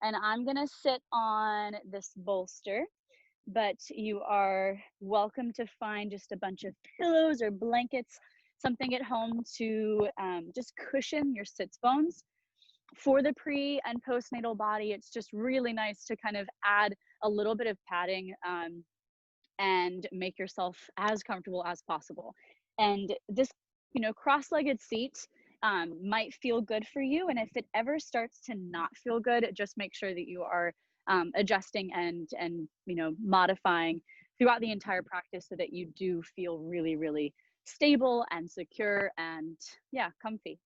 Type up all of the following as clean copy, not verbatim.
And I'm gonna sit on this bolster, but you are welcome to find just a bunch of pillows or blankets, something at home to just cushion your sits bones. For the pre and postnatal body, it's just really nice to kind of add a little bit of padding and make yourself as comfortable as possible. And this, cross-legged seat might feel good for you. And if it ever starts to not feel good, just make sure that you are adjusting and modifying throughout the entire practice so that you do feel really, really stable and secure and comfy.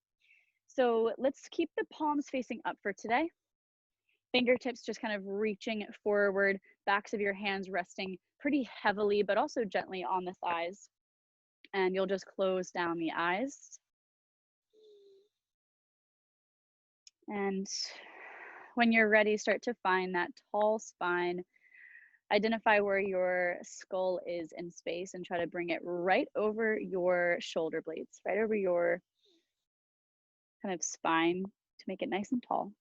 So let's keep the palms facing up for today. Fingertips just kind of reaching forward, backs of your hands resting pretty heavily, but also gently on the thighs. And you'll just close down the eyes. And when you're ready, start to find that tall spine. Identify where your skull is in space and try to bring it right over your shoulder blades, right over your kind of spine to make it nice and tall.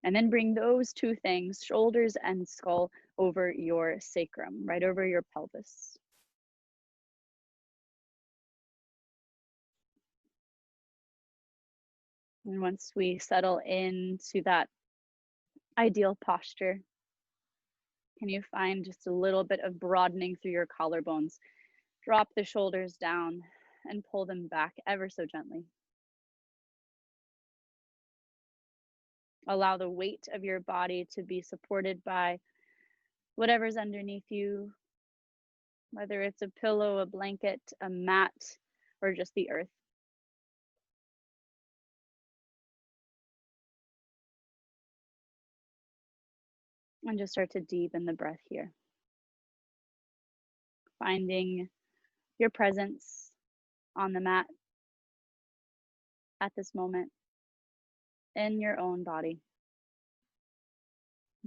And then bring those two things, shoulders and skull, over your sacrum, right over your pelvis. And once we settle into that ideal posture, can you find just a little bit of broadening through your collarbones? Drop the shoulders down and pull them back ever so gently. Allow the weight of your body to be supported by whatever's underneath you, whether it's a pillow, a blanket, a mat, or just the earth. And just start to deepen the breath here. Finding your presence on the mat at this moment in your own body.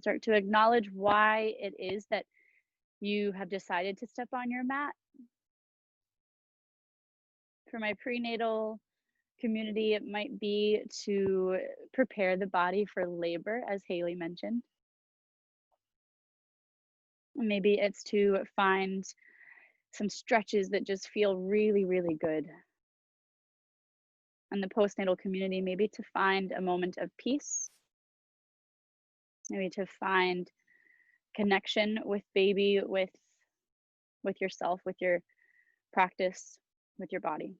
Start to acknowledge why it is that you have decided to step on your mat. For my prenatal community, it might be to prepare the body for labor, as Haley mentioned. Maybe it's to find some stretches that just feel really, really good. And the postnatal community, maybe to find a moment of peace, maybe to find connection with baby, with yourself, with your practice, with your body.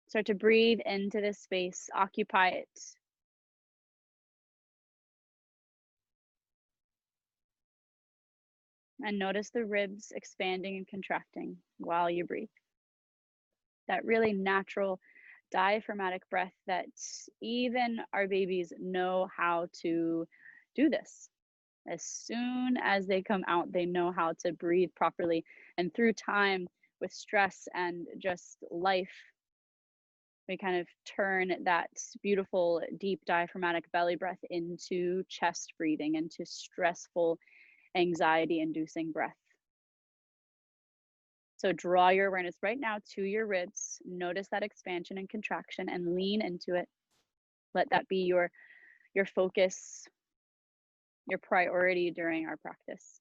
Start to breathe into this space, occupy it. And notice the ribs expanding and contracting while you breathe. That really natural diaphragmatic breath that even our babies know how to do this. As soon as they come out, they know how to breathe properly. And through time, with stress and just life, we kind of turn that beautiful, deep diaphragmatic belly breath into chest breathing, into stressful, anxiety-inducing breath. So draw your awareness right now to your ribs. Notice that expansion and contraction and lean into it. Let that be your focus, your priority during our practice.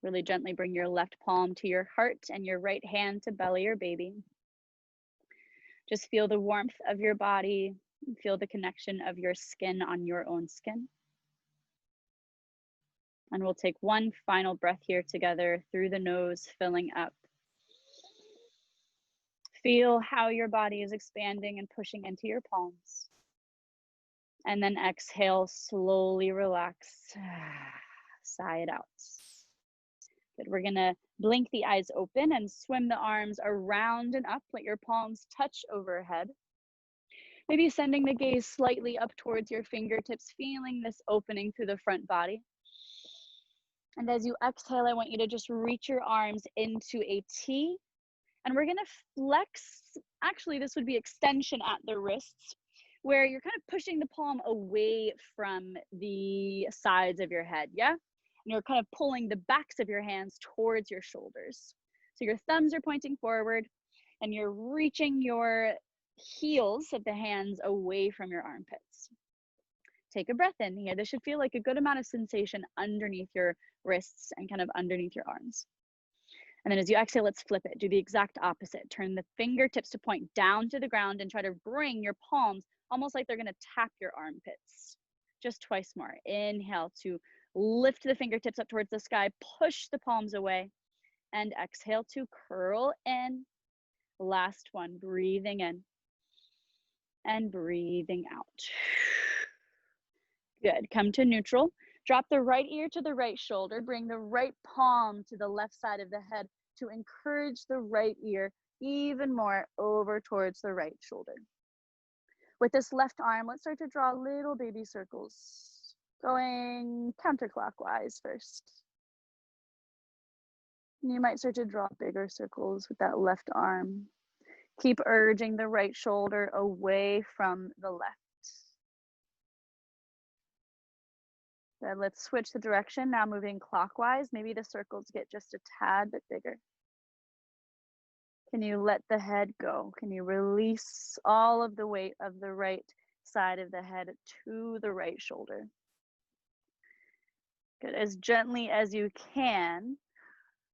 Really gently bring your left palm to your heart and your right hand to belly or baby. Just feel the warmth of your body. Feel the connection of your skin on your own skin. And we'll take one final breath here together through the nose, filling up. Feel how your body is expanding and pushing into your palms. And then exhale, slowly relax. Sigh it out. Good. We're gonna blink the eyes open and swim the arms around and up. Let your palms touch overhead. Maybe sending the gaze slightly up towards your fingertips, feeling this opening through the front body. And as you exhale, I want you to just reach your arms into a T. And we're gonna flex, actually this would be extension at the wrists, where you're kind of pushing the palm away from the sides of your head, yeah? And you're kind of pulling the backs of your hands towards your shoulders. So your thumbs are pointing forward and you're reaching your heels of the hands away from your armpits. Take a breath in here. This should feel like a good amount of sensation underneath your wrists and kind of underneath your arms. And then as you exhale, let's flip it. Do the exact opposite. Turn the fingertips to point down to the ground and try to bring your palms almost like they're going to tap your armpits. Just twice more. Inhale to lift the fingertips up towards the sky, push the palms away, and exhale to curl in. Last one, breathing in and breathing out. Good. Come to neutral. Drop the right ear to the right shoulder. Bring the right palm to the left side of the head to encourage the right ear even more over towards the right shoulder. With this left arm, let's start to draw little baby circles, going counterclockwise first. You might start to draw bigger circles with that left arm. Keep urging the right shoulder away from the left. Good. Let's switch the direction, now moving clockwise. Maybe the circles get just a tad bit bigger. Can you let the head go? Can you release all of the weight of the right side of the head to the right shoulder? Good. As gently as you can,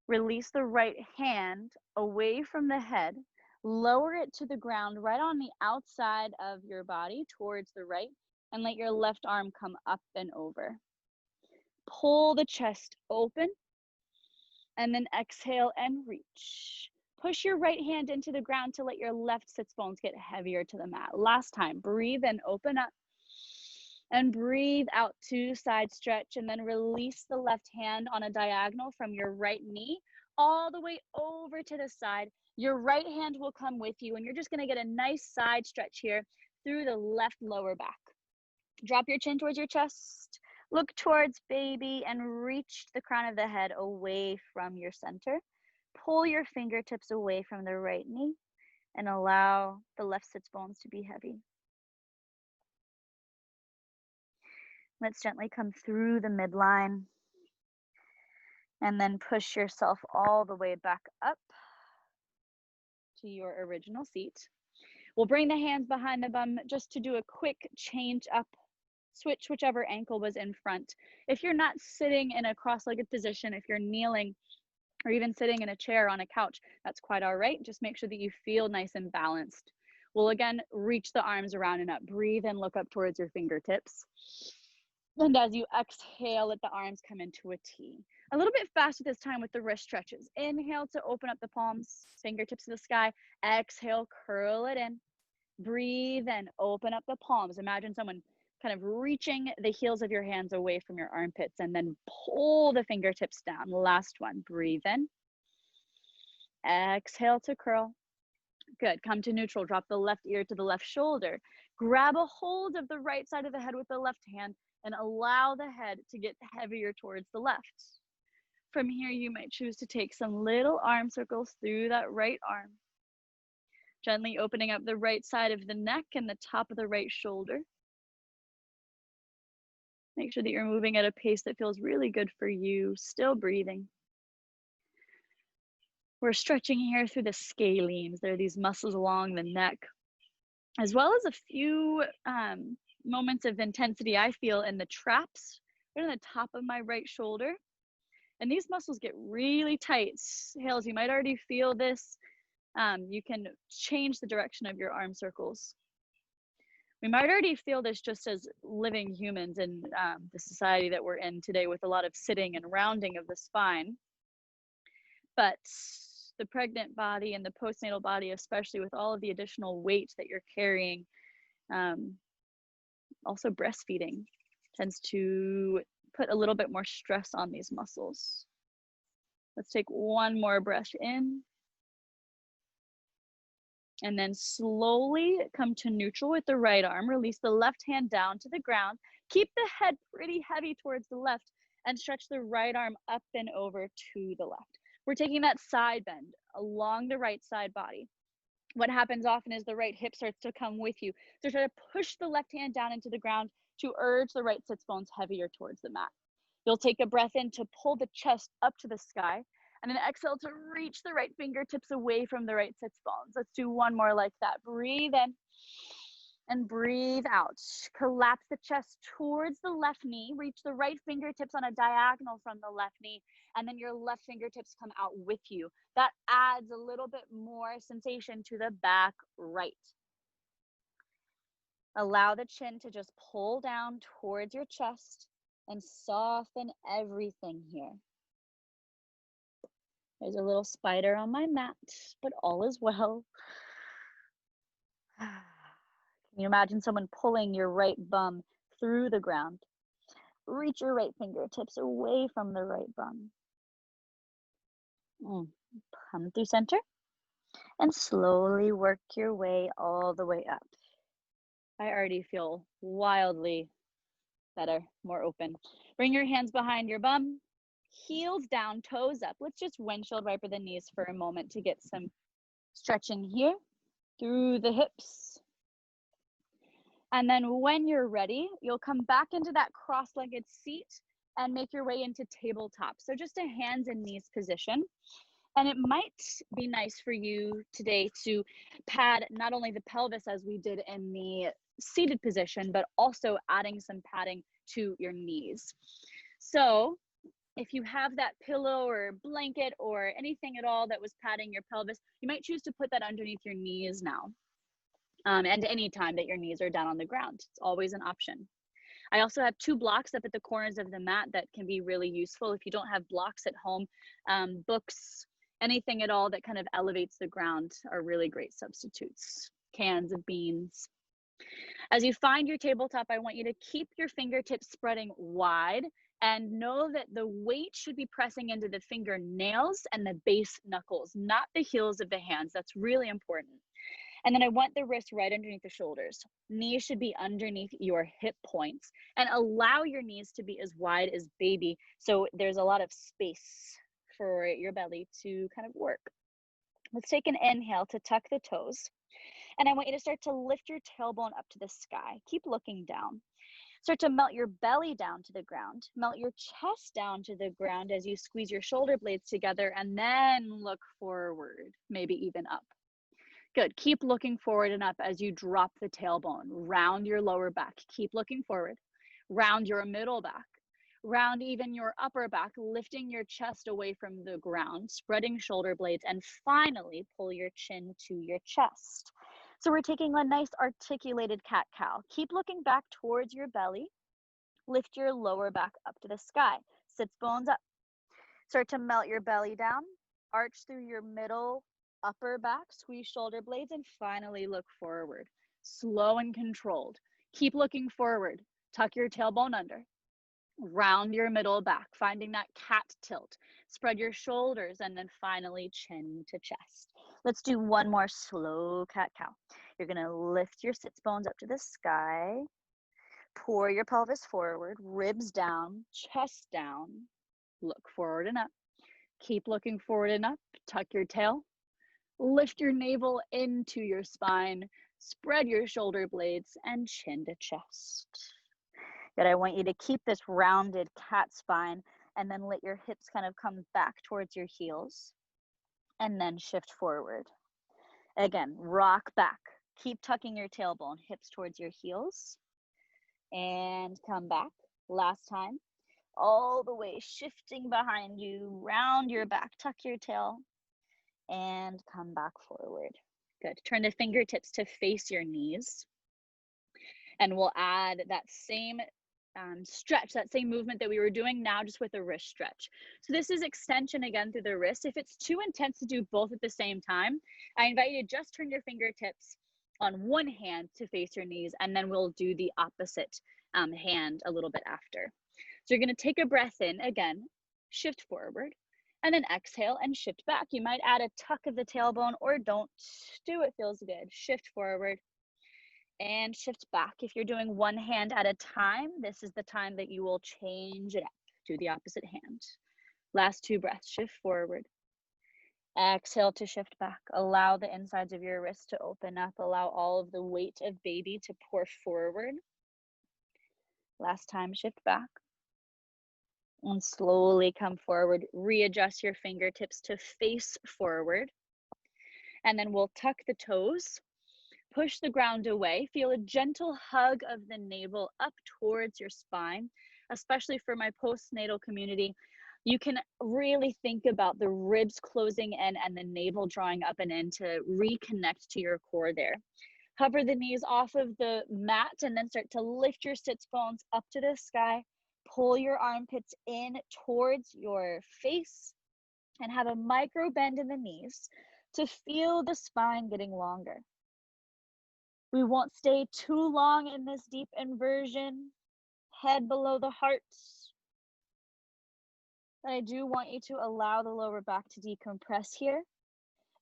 release the right hand away from the head. Lower it to the ground right on the outside of your body towards the right, and let your left arm come up and over. Pull the chest open, and then exhale and reach. Push your right hand into the ground to let your left sits bones get heavier to the mat. Last time, breathe in, open up, and breathe out to side stretch, and then release the left hand on a diagonal from your right knee all the way over to the side. Your right hand will come with you, and you're just gonna get a nice side stretch here through the left lower back. Drop your chin towards your chest. Look towards baby and reach the crown of the head away from your center. Pull your fingertips away from the right knee and allow the left sits bones to be heavy. Let's gently come through the midline and then push yourself all the way back up to your original seat. We'll bring the hands behind the bum just to do a quick change up. Switch whichever ankle was in front. If you're not sitting in a cross-legged position, if you're kneeling or even sitting in a chair on a couch, that's quite all right. Just make sure that you feel nice and balanced. We'll again reach the arms around and up. Breathe and look up towards your fingertips. And as you exhale, let the arms come into a T. A little bit faster this time with the wrist stretches. Inhale to open up the palms, fingertips to the sky. Exhale, curl it in. Breathe and open up the palms. Imagine someone kind of reaching the heels of your hands away from your armpits, and then pull the fingertips down. Last one, breathe in. Exhale to curl. Good, come to neutral. Drop the left ear to the left shoulder. Grab a hold of the right side of the head with the left hand and allow the head to get heavier towards the left. From here, you might choose to take some little arm circles through that right arm. Gently opening up the right side of the neck and the top of the right shoulder. Make sure that you're moving at a pace that feels really good for you, still breathing. We're stretching here through the scalenes. There are these muscles along the neck, as well as a few moments of intensity I feel in the traps, right on the top of my right shoulder. And these muscles get really tight. Hales, you might already feel this. You can change the direction of your arm circles. We might already feel this just as living humans in the society that we're in today, with a lot of sitting and rounding of the spine. But the pregnant body and the postnatal body, especially with all of the additional weight that you're carrying, also breastfeeding tends to put a little bit more stress on these muscles. Let's take one more breath in. And then slowly come to neutral with the right arm. Release the left hand down to the ground. Keep the head pretty heavy towards the left and stretch the right arm up and over to the left. We're taking that side bend along the right side body. What happens often is the right hip starts to come with you. So try to push the left hand down into the ground to urge the right sits bones heavier towards the mat. You'll take a breath in to pull the chest up to the sky, And then exhale to reach the right fingertips away from the right sits bones. Let's do one more like that. Breathe in and breathe out. Collapse the chest towards the left knee. Reach the right fingertips on a diagonal from the left knee, and then your left fingertips come out with you. That adds a little bit more sensation to the back right. Allow the chin to just pull down towards your chest and soften everything here. There's a little spider on my mat, but all is well. Can you imagine someone pulling your right bum through the ground? Reach your right fingertips away from the right bum. Come through center and slowly work your way all the way up. I already feel wildly better, more open. Bring your hands behind your bum, heels down, toes up. Let's just windshield wiper the knees for a moment to get some stretching here through the hips. And then when you're ready, you'll come back into that cross-legged seat and make your way into tabletop. So just a hands and knees position. And it might be nice for you today to pad not only the pelvis as we did in the seated position, but also adding some padding to your knees. So if you have that pillow or blanket or anything at all that was padding your pelvis, you might choose to put that underneath your knees now. And any time that your knees are down on the ground, it's always an option. I also have 2 blocks up at the corners of the mat that can be really useful if you don't have blocks at home. Books, anything at all that kind of elevates the ground are really great substitutes. Cans of beans. As you find your tabletop, I want you to keep your fingertips spreading wide and know that the weight should be pressing into the fingernails and the base knuckles, not the heels of the hands. That's really important. And then I want the wrist right underneath the shoulders. Knees should be underneath your hip points, and allow your knees to be as wide as baby, so there's a lot of space for your belly to kind of work. Let's take an inhale to tuck the toes. And I want you to start to lift your tailbone up to the sky. Keep looking down. Start to melt your belly down to the ground. Melt your chest down to the ground as you squeeze your shoulder blades together, and then look forward, maybe even up. Good. Keep looking forward and up as you drop the tailbone. Round your lower back. Keep looking forward. Round your middle back. Round even your upper back, lifting your chest away from the ground, spreading shoulder blades, and finally pull your chin to your chest. So we're taking a nice articulated cat-cow. Keep looking back towards your belly. Lift your lower back up to the sky. Sits bones up. Start to melt your belly down. Arch through your middle upper back, squeeze shoulder blades, and finally look forward. Slow and controlled. Keep looking forward. Tuck your tailbone under. Round your middle back, finding that cat tilt. Spread your shoulders, and then finally chin to chest. Let's do one more slow cat-cow. You're going to lift your sits bones up to the sky. Pour your pelvis forward, ribs down, chest down. Look forward and up. Keep looking forward and up. Tuck your tail. Lift your navel into your spine, spread your shoulder blades, and chin to chest. Good. I want you to keep this rounded cat spine, and then let your hips kind of come back towards your heels, and then shift forward. Again, rock back. Keep tucking your tailbone, hips towards your heels, and come back. Last time. All the way, shifting behind you, round your back, tuck your tail, and come back forward. Good. Turn the fingertips to face your knees. And we'll add that same stretch, that same movement that we were doing now, just with a wrist stretch. So this is extension again through the wrist. If it's too intense to do both at the same time, I invite you to just turn your fingertips on one hand to face your knees, and then we'll do the opposite hand a little bit after. So you're going to take a breath in, again, shift forward, and then exhale and shift back. You might add a tuck of the tailbone, or don't. Do what feels good. Shift forward and shift back. If you're doing one hand at a time, this is the time that you will change it up to the opposite hand. Last 2 breaths. Shift forward. Exhale to shift back. Allow the insides of your wrists to open up. Allow all of the weight of baby to pour forward. Last time, shift back. And slowly come forward. Readjust your fingertips to face forward. And then we'll tuck the toes. Push the ground away. Feel a gentle hug of the navel up towards your spine, especially for my postnatal community. You can really think about the ribs closing in and the navel drawing up and in to reconnect to your core there. Hover the knees off of the mat and then start to lift your sits bones up to the sky. Pull your armpits in towards your face and have a micro bend in the knees to feel the spine getting longer. We won't stay too long in this deep inversion, head below the heart. But I do want you to allow the lower back to decompress here.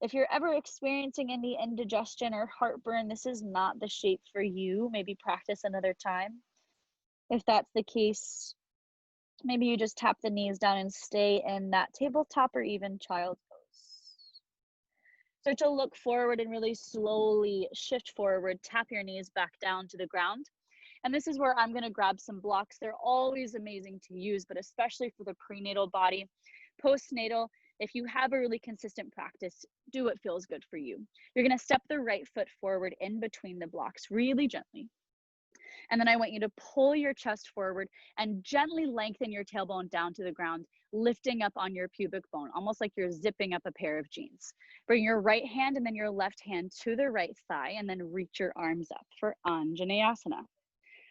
If you're ever experiencing any indigestion or heartburn, this is not the shape for you. Maybe practice another time. If that's the case, maybe you just tap the knees down and stay in that tabletop or even child's pose. Start to look forward and really slowly shift forward. Tap your knees back down to the ground. And this is where I'm going to grab some blocks. They're always amazing to use, but especially for the prenatal body. Postnatal, if you have a really consistent practice, do what feels good for you. You're going to step the right foot forward in between the blocks really gently. And then I want you to pull your chest forward and gently lengthen your tailbone down to the ground, lifting up on your pubic bone, almost like you're zipping up a pair of jeans. Bring your right hand and then your left hand to the right thigh, and then reach your arms up for Anjaneyasana.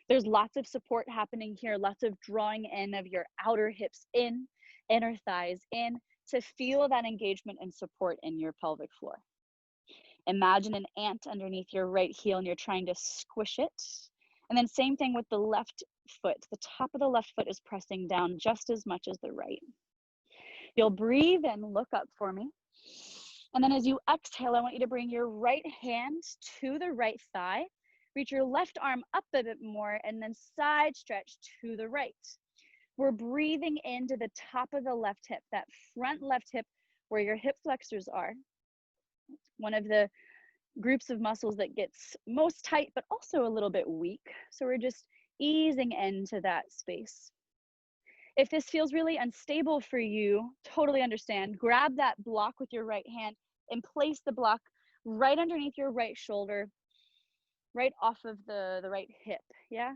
There's lots of support happening here, lots of drawing in of your outer hips in, inner thighs in, to feel that engagement and support in your pelvic floor. Imagine an ant underneath your right heel and you're trying to squish it. And then same thing with the left foot. The top of the left foot is pressing down just as much as the right. You'll breathe and look up for me. And then as you exhale, I want you to bring your right hand to the right thigh. Reach your left arm up a bit more and then side stretch to the right. We're breathing into the top of the left hip, that front left hip where your hip flexors are. One of the groups of muscles that gets most tight, but also a little bit weak. So we're just easing into that space. If this feels really unstable for you, totally understand. Grab that block with your right hand and place the block right underneath your right shoulder, right off of the right hip, yeah?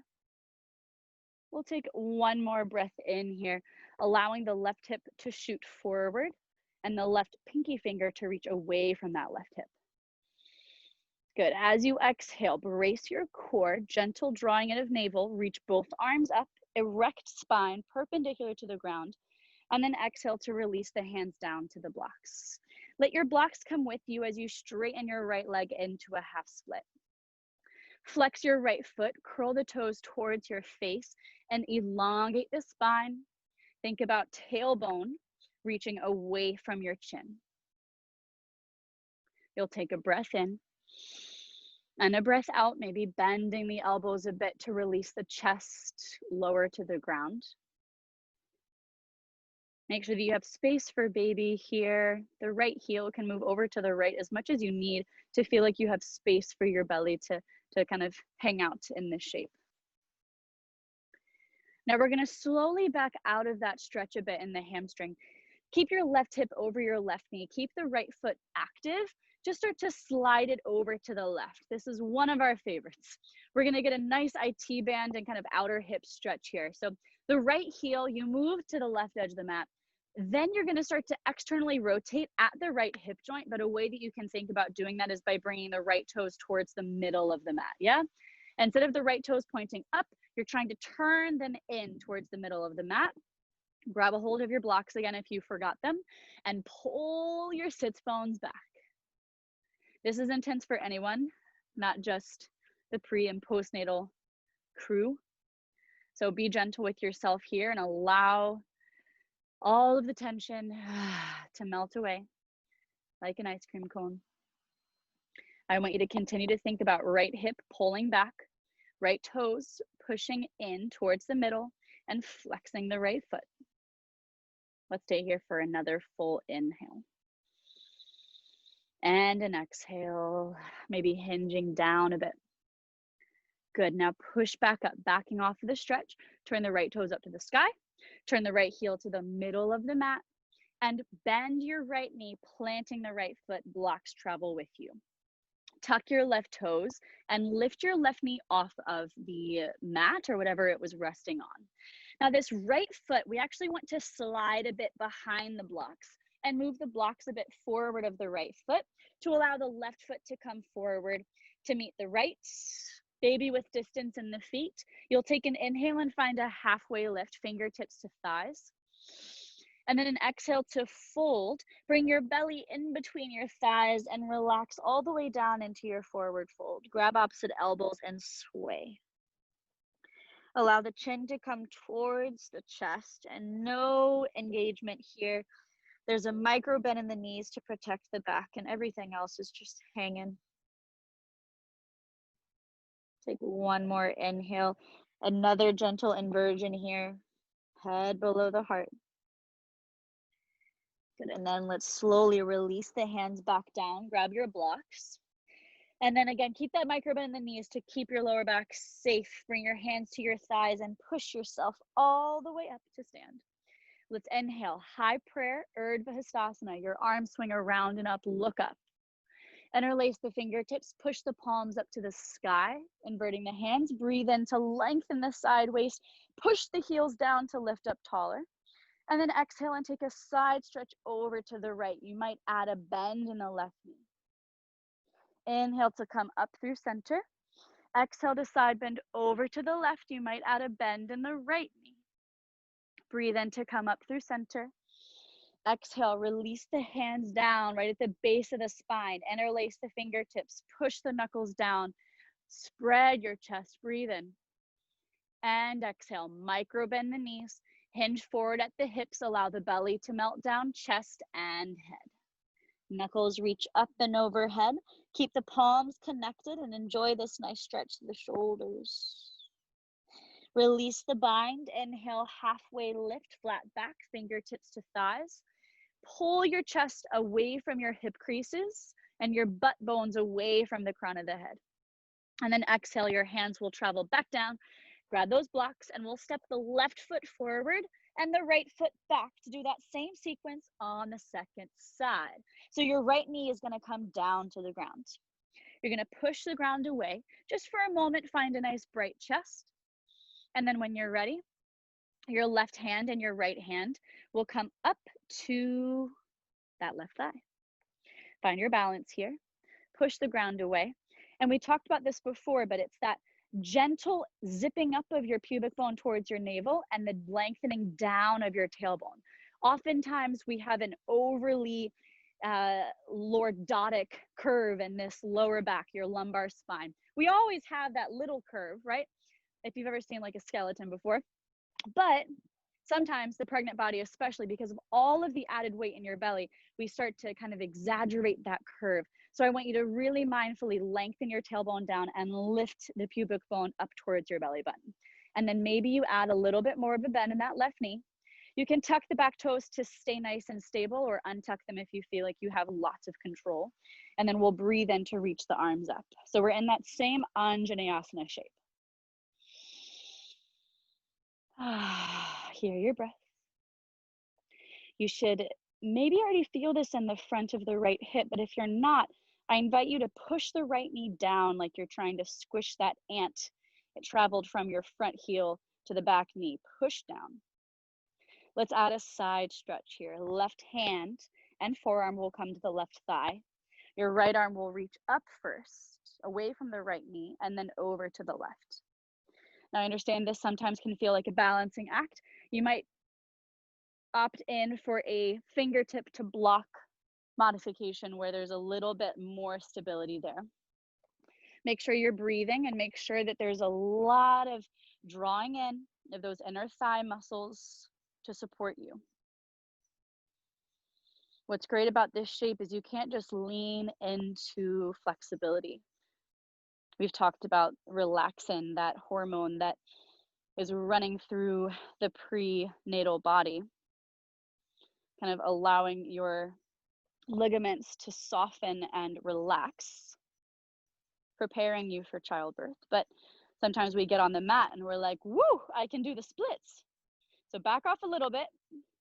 We'll take one more breath in here, allowing the left hip to shoot forward and the left pinky finger to reach away from that left hip. Good. As you exhale, brace your core, gentle drawing in of navel, reach both arms up, erect spine, perpendicular to the ground, and then exhale to release the hands down to the blocks. Let your blocks come with you as you straighten your right leg into a half split. Flex your right foot, curl the toes towards your face, and elongate the spine. Think about tailbone reaching away from your chin. You'll take a breath in and a breath out, maybe bending the elbows a bit to release the chest lower to the ground. Make sure that you have space for baby here. The right heel can move over to the right as much as you need to feel like you have space for your belly to kind of hang out in this shape. Now we're going to slowly back out of that stretch a bit in the hamstring. Keep your left hip over your left knee. Keep the right foot active. Just start to slide it over to the left. This is one of our favorites. We're going to get a nice IT band and kind of outer hip stretch here. So the right heel, you move to the left edge of the mat. Then you're going to start to externally rotate at the right hip joint, but a way that you can think about doing that is by bringing the right toes towards the middle of the mat, yeah? Instead of the right toes pointing up, you're trying to turn them in towards the middle of the mat. Grab a hold of your blocks again if you forgot them, and pull your sits bones back. This is intense for anyone, not just the pre and postnatal crew. So be gentle with yourself here and allow all of the tension to melt away like an ice cream cone. I want you to continue to think about right hip pulling back, right toes pushing in towards the middle, and flexing the right foot. Let's stay here for another full inhale. And an exhale, maybe hinging down a bit. Good, now push back up, backing off of the stretch. Turn the right toes up to the sky. Turn the right heel to the middle of the mat and bend your right knee, planting the right foot. Blocks travel with you. Tuck your left toes and lift your left knee off of the mat or whatever it was resting on. Now this right foot, we actually want to slide a bit behind the blocks and move the blocks a bit forward of the right foot to allow the left foot to come forward to meet the right. Baby with distance in the feet. You'll take an inhale and find a halfway lift, fingertips to thighs. And then an exhale to fold. Bring your belly in between your thighs and relax all the way down into your forward fold. Grab opposite elbows and sway. Allow the chin to come towards the chest and no engagement here. There's a micro bend in the knees to protect the back and everything else is just hanging. Take one more inhale. Another gentle inversion here. Head below the heart. Good, and then let's slowly release the hands back down. Grab your blocks. And then again, keep that micro bend in the knees to keep your lower back safe. Bring your hands to your thighs and push yourself all the way up to stand. Let's inhale, high prayer, Urdhva Hastasana. Your arms swing around and up, look up. Interlace the fingertips, push the palms up to the sky, inverting the hands. Breathe in to lengthen the side waist. Push the heels down to lift up taller. And then exhale and take a side stretch over to the right. You might add a bend in the left knee. Inhale to come up through center. Exhale to side bend over to the left. You might add a bend in the right knee. Breathe in to come up through center. Exhale, release the hands down right at the base of the spine. Interlace the fingertips. Push the knuckles down. Spread your chest. Breathe in. And exhale, micro bend the knees. Hinge forward at the hips. Allow the belly to melt down, chest and head. Knuckles reach up and overhead. Keep the palms connected and enjoy this nice stretch to the shoulders. Release the bind. Inhale, halfway lift, flat back, fingertips to thighs. Pull your chest away from your hip creases and your butt bones away from the crown of the head. And then exhale, your hands will travel back down. Grab those blocks and we'll step the left foot forward and the right foot back to do that same sequence on the second side. So your right knee is going to come down to the ground. You're going to push the ground away. Just for a moment, find a nice bright chest. And then when you're ready, your left hand and your right hand will come up to that left thigh. Find your balance here. Push the ground away. And we talked about this before, but it's that gentle zipping up of your pubic bone towards your navel and the lengthening down of your tailbone. Oftentimes we have an overly lordotic curve in this lower back, your lumbar spine. We always have that little curve, right? If you've ever seen like a skeleton before. But sometimes the pregnant body, especially because of all of the added weight in your belly, we start to kind of exaggerate that curve. So I want you to really mindfully lengthen your tailbone down and lift the pubic bone up towards your belly button. And then maybe you add a little bit more of a bend in that left knee. You can tuck the back toes to stay nice and stable or untuck them if you feel like you have lots of control. And then we'll breathe in to reach the arms up. So we're in that same Anjaneyasana shape. Hear your breath. You should maybe already feel this in the front of the right hip, but if you're not, I invite you to push the right knee down like you're trying to squish that ant. It traveled from your front heel to the back knee. Push down. Let's add a side stretch here. Left hand and forearm will come to the left thigh. Your right arm will reach up first, away from the right knee, and then over to the left. Now, I understand this sometimes can feel like a balancing act. You might opt in for a fingertip to block modification where there's a little bit more stability there. Make sure you're breathing and make sure that there's a lot of drawing in of those inner thigh muscles to support you. What's great about this shape is you can't just lean into flexibility. We've talked about relaxin, that hormone that is running through the prenatal body, kind of allowing your ligaments to soften and relax, preparing you for childbirth. But sometimes we get on the mat and we're like, woo, I can do the splits. So back off a little bit,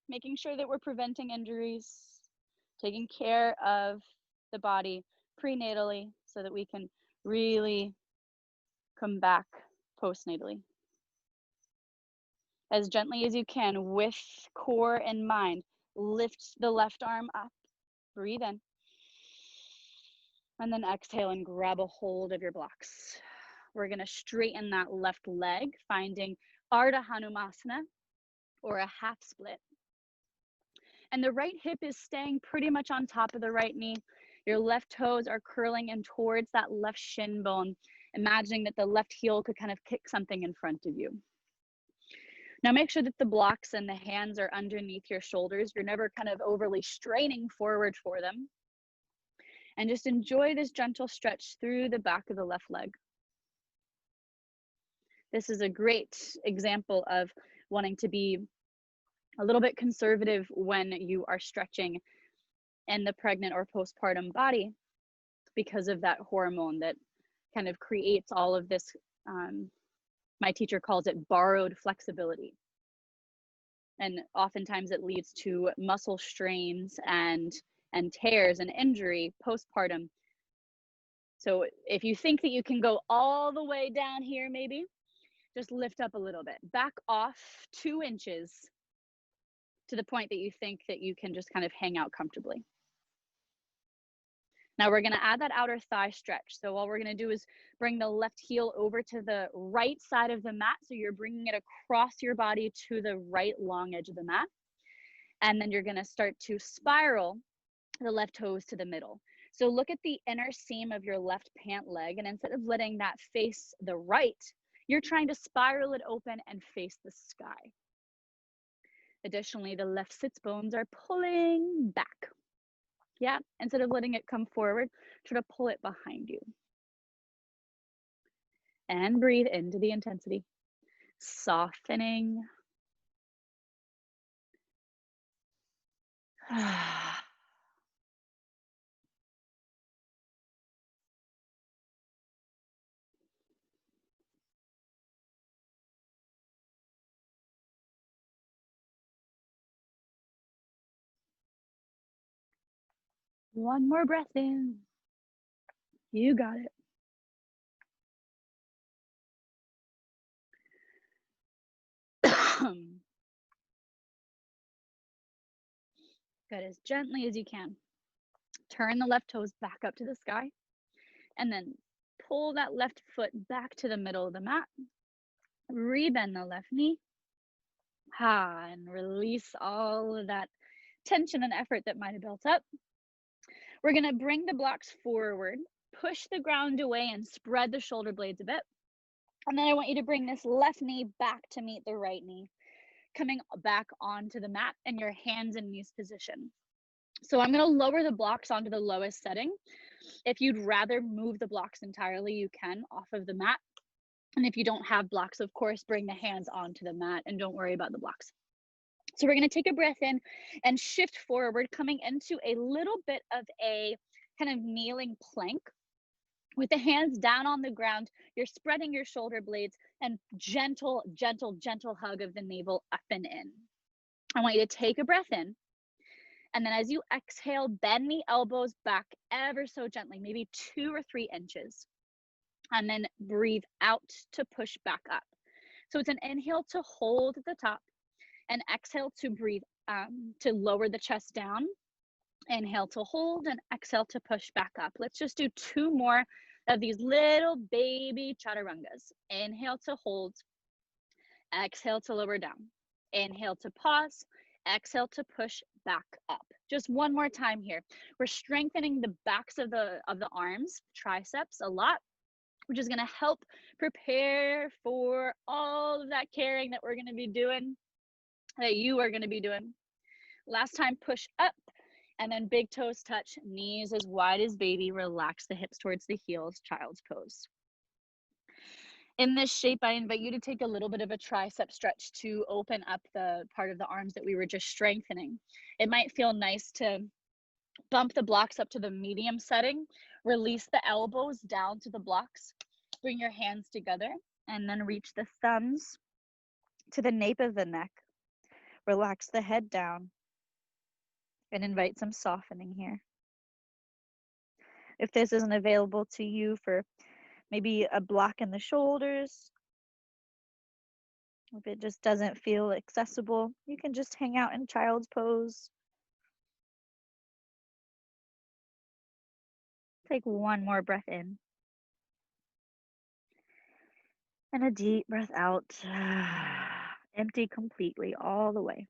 making sure that we're preventing injuries, taking care of the body prenatally so that we can really come back postnatally. As gently as you can, with core in mind, lift the left arm up, breathe in, and then exhale and grab a hold of your blocks. We're gonna straighten that left leg, finding Ardha Hanumasana, or a half split. And the right hip is staying pretty much on top of the right knee. Your left toes are curling in towards that left shin bone, imagining that the left heel could kind of kick something in front of you. Now make sure that the blocks and the hands are underneath your shoulders. You're never kind of overly straining forward for them. And just enjoy this gentle stretch through the back of the left leg. This is a great example of wanting to be a little bit conservative when you are stretching in the pregnant or postpartum body because of that hormone that kind of creates all of this, my teacher calls it borrowed flexibility. And oftentimes it leads to muscle strains and tears and injury postpartum. So if you think that you can go all the way down here, maybe just lift up a little bit, back off 2 inches to the point that you think that you can just kind of hang out comfortably. Now we're gonna add that outer thigh stretch. So all we're gonna do is bring the left heel over to the right side of the mat. So you're bringing it across your body to the right long edge of the mat. And then you're gonna start to spiral the left toes to the middle. So look at the inner seam of your left pant leg, and instead of letting that face the right, you're trying to spiral it open and face the sky. Additionally, the left sits bones are pulling back. Yeah, instead of letting it come forward, try to pull it behind you. And breathe into the intensity, softening. One more breath in. You got it. Good, as gently as you can. Turn the left toes back up to the sky, and then pull that left foot back to the middle of the mat. Rebend the left knee. And release all of that tension and effort that might have built up. We're gonna bring the blocks forward, push the ground away, and spread the shoulder blades a bit. And then I want you to bring this left knee back to meet the right knee, coming back onto the mat in your hands and knees position. So I'm gonna lower the blocks onto the lowest setting. If you'd rather move the blocks entirely, you can off of the mat. And if you don't have blocks, of course, bring the hands onto the mat and don't worry about the blocks. So we're gonna take a breath in and shift forward, coming into a little bit of a kind of kneeling plank. With the hands down on the ground, you're spreading your shoulder blades and gentle, gentle, gentle hug of the navel up and in. I want you to take a breath in. And then as you exhale, bend the elbows back ever so gently, maybe 2 or 3 inches. And then breathe out to push back up. So it's an inhale to hold at the top, and exhale to breathe, to lower the chest down. Inhale to hold, and exhale to push back up. Let's just do 2 more of these little baby chaturangas. Inhale to hold, exhale to lower down. Inhale to pause, exhale to push back up. Just one more time here. We're strengthening the backs of the arms, triceps a lot, which is gonna help prepare for all of that carrying that we're gonna be doing, that you are gonna be doing. Last time, push up, and then big toes touch, knees as wide as baby, relax the hips towards the heels, child's pose. In this shape, I invite you to take a little bit of a tricep stretch to open up the part of the arms that we were just strengthening. It might feel nice to bump the blocks up to the medium setting, release the elbows down to the blocks, bring your hands together, and then reach the thumbs to the nape of the neck. Relax the head down and invite some softening here. If this isn't available to you for maybe a block in the shoulders, if it just doesn't feel accessible, you can just hang out in child's pose. Take one more breath in. And a deep breath out. Empty completely all the way.